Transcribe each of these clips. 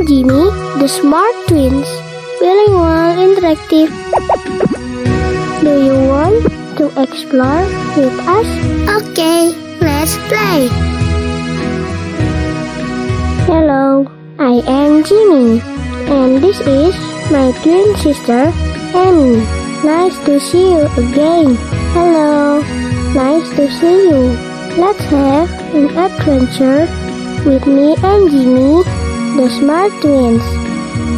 and Jimmy, the smart twins. Bilingual Interactive. Do you want to explore with us? Okay, let's play. Hello, I am Jimmy, and this is my twin sister, Amy. Nice to see you again. Hello, nice to see you. Let's have an adventure with me and Jimmy, the smart twins.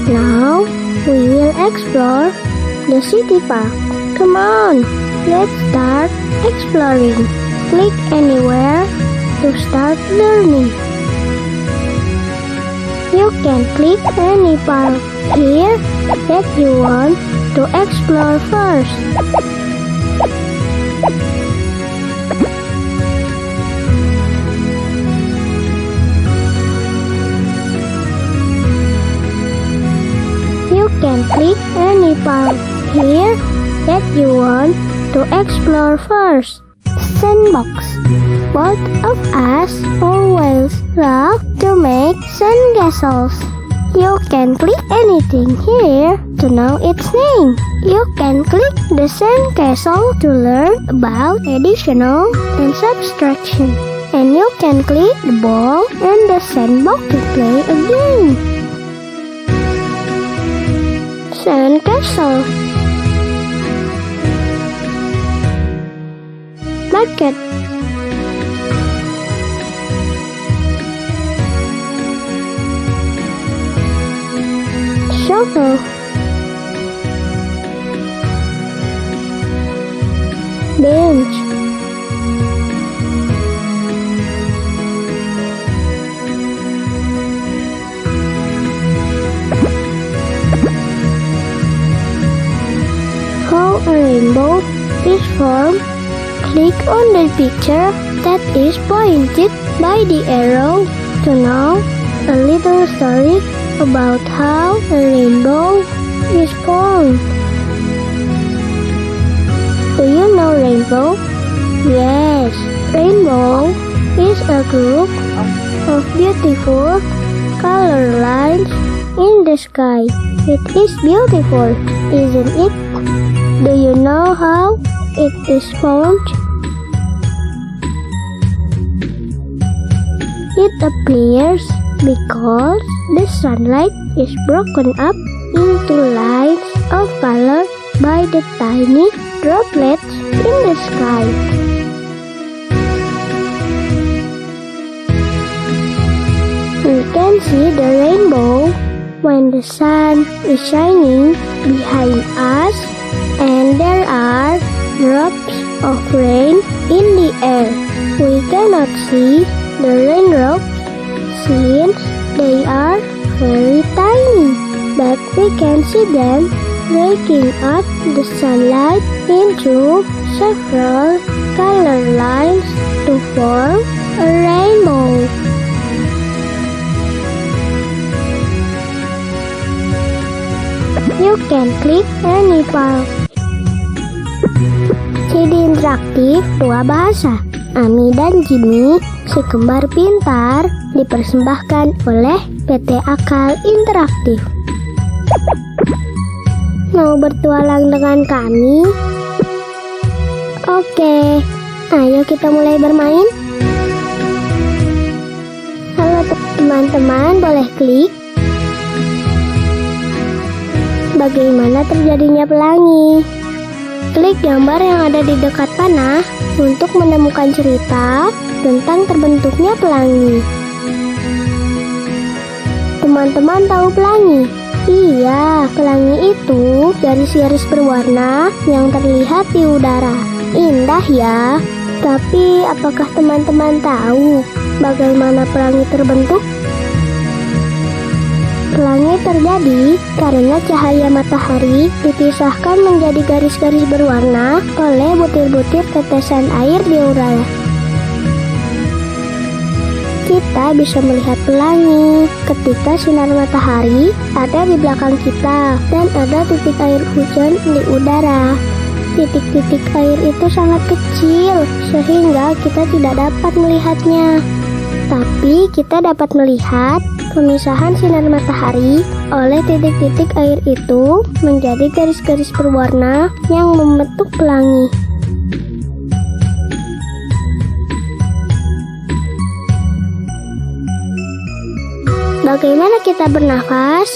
Now, we will explore the city park. Come on, let's start exploring. Click anywhere to start learning. You can click any park here that you want to explore first. You can click any park here that you want to explore first. Sandbox. Both of us always love to make sandcastles. You can click anything here to know its name. You can click the sandcastle to learn about addition and subtraction. And you can click the ball and the sandbox to play a game. Sandcastle. Bucket. Shovel. Bench. How a rainbow is formed. Click on the picture that is pointed by the arrow to know a little story about how a rainbow is formed. Do you know rainbow? Yes, rainbow is a group of beautiful color lines in the sky. It is beautiful, isn't it? Do you know how it is formed? It appears because the sunlight is broken up into lines of color by the tiny droplets in the sky. We can see the rainbow when the sun is shining behind us and there are drops of rain in the air. We cannot see the raindrops since they are very tiny, but we can see them breaking up the sunlight into several color lines to form a rainbow. You can click any part. CD interaktif dua bahasa. Ami dan Jimmy, si kembar pintar, dipersembahkan oleh PT Akal Interaktif. Mau bertualang dengan kami? Oke, ayo kita mulai bermain. Halo teman-teman, boleh klik. Bagaimana terjadinya pelangi? Klik gambar yang ada di dekat panah untuk menemukan cerita tentang terbentuknya pelangi. Teman-teman tahu pelangi? Iya, pelangi itu garis-garis berwarna yang terlihat di udara. Indah ya. Tapi apakah teman-teman tahu bagaimana pelangi terbentuk? Pelangi terjadi karena cahaya matahari dipisahkan menjadi garis-garis berwarna oleh butir-butir tetesan air di udara. Kita bisa melihat pelangi ketika sinar matahari ada di belakang kita dan ada titik air hujan di udara. Titik-titik air itu sangat kecil sehingga kita tidak dapat melihatnya. Tapi kita dapat melihat Pemisahan sinar matahari oleh titik-titik air itu menjadi garis-garis berwarna yang membentuk pelangi. Bagaimana kita bernafas?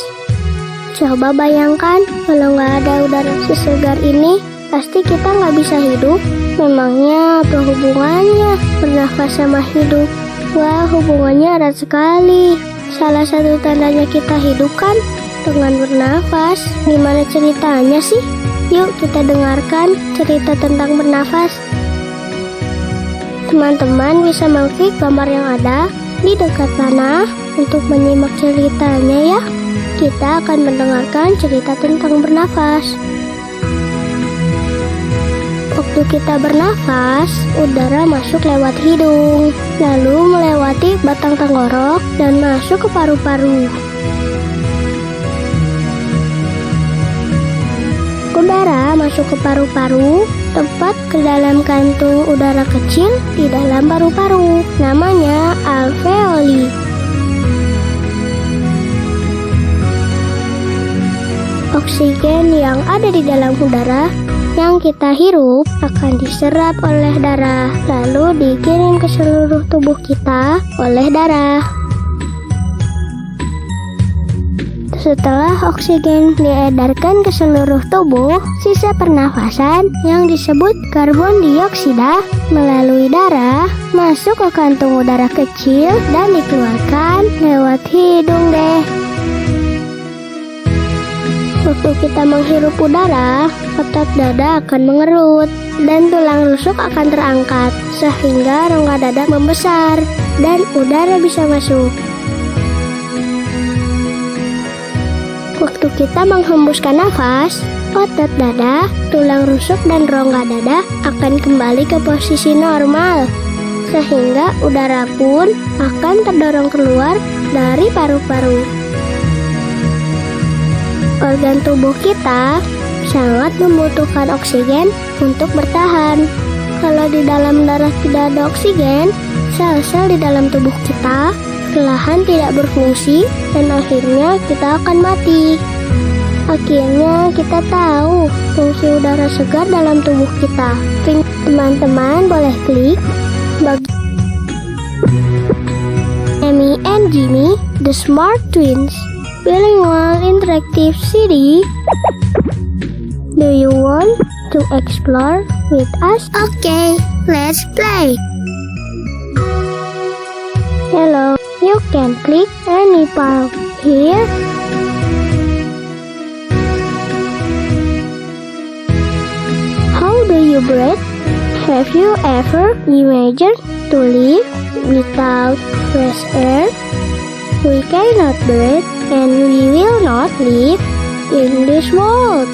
Coba bayangkan kalau nggak ada udara sesegar ini, pasti kita nggak bisa hidup. Memangnya apa hubungannya bernafas sama hidup? Wah, hubungannya erat sekali. Salah satu tandanya kita hidup kan dengan bernafas. Gimana ceritanya sih? Yuk kita dengarkan cerita tentang bernafas. Teman-teman bisa mengklik gambar yang ada di dekat panah untuk menyimak ceritanya ya. Kita akan mendengarkan cerita tentang bernafas. Waktu kita bernafas, udara masuk lewat hidung, lalu melewati batang tenggorok dan masuk ke paru-paru. Udara masuk ke paru-paru, tepat ke dalam kantung udara kecil di dalam paru-paru, namanya alveoli. Oksigen yang ada di dalam udara yang kita hirup akan diserap oleh darah, lalu dikirim ke seluruh tubuh kita oleh darah. Setelah oksigen diedarkan ke seluruh tubuh, sisa pernafasan yang disebut karbon dioksida melalui darah masuk ke kantung udara kecil dan dikeluarkan lewat hidung deh. Waktu kita menghirup udara, otot dada akan mengerut dan tulang rusuk akan terangkat sehingga rongga dada membesar dan udara bisa masuk. Waktu kita menghembuskan nafas, otot dada, tulang rusuk dan rongga dada akan kembali ke posisi normal sehingga udara pun akan terdorong keluar dari paru-paru. Organ tubuh kita sangat membutuhkan oksigen untuk bertahan. Kalau di dalam darah tidak ada oksigen, sel-sel di dalam tubuh kita perlahan tidak berfungsi dan akhirnya kita akan mati. Akhirnya kita tahu fungsi udara segar dalam tubuh kita. Teman-teman boleh klik Amy and Jimmy, the Smart Twins. Bilingual Interactive CD. Do you want to explore with us? Okay, let's play. Hello, you can click any part here. How do you breathe? Have you ever imagined to live without fresh air? We cannot breathe and we will not live in this world.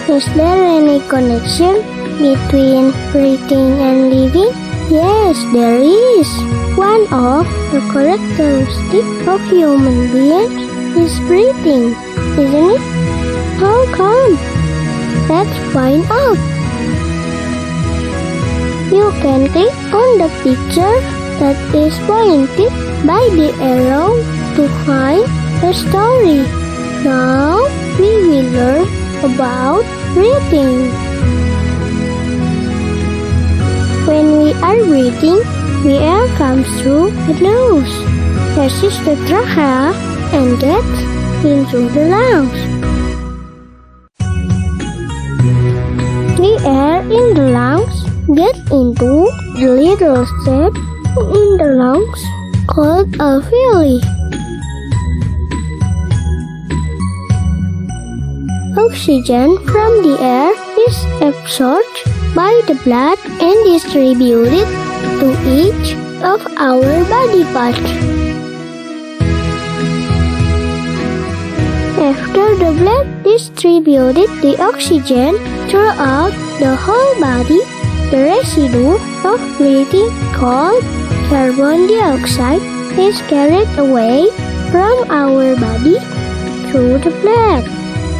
Is there any connection between breathing and living? Yes, there is. One of the characteristics of human beings is breathing, isn't it? How come? Let's find out. You can click on the picture that is pointed by the arrow to find the story. Now we will learn about breathing. When we are breathing, the air comes through the nose, passes the trachea, and gets into the lungs. The air in the lungs gets into the little sac in the lungs called alveoli. Oxygen from the air is absorbed by the blood and distributed to each of our body parts. After the blood distributed the oxygen throughout the whole body, the residue of breathing called carbon dioxide is carried away from our body through the blood,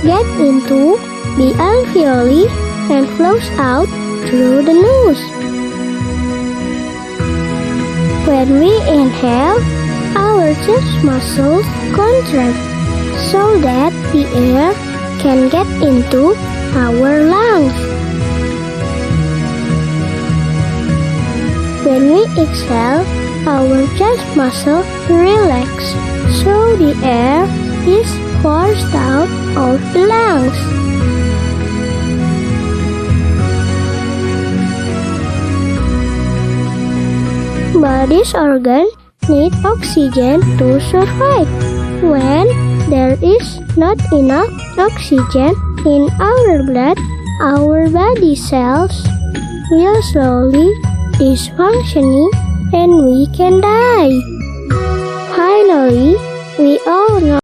gets into the alveoli, and flows out through the nose. When we inhale, our chest muscles contract so that the air can get into our lungs. When we exhale, our chest muscle relax, so the air is forced out of the lungs. Body's organs need oxygen to survive. When there is not enough oxygen in our blood, our body cells will slowly dysfunctioning and we can die. Finally, we all know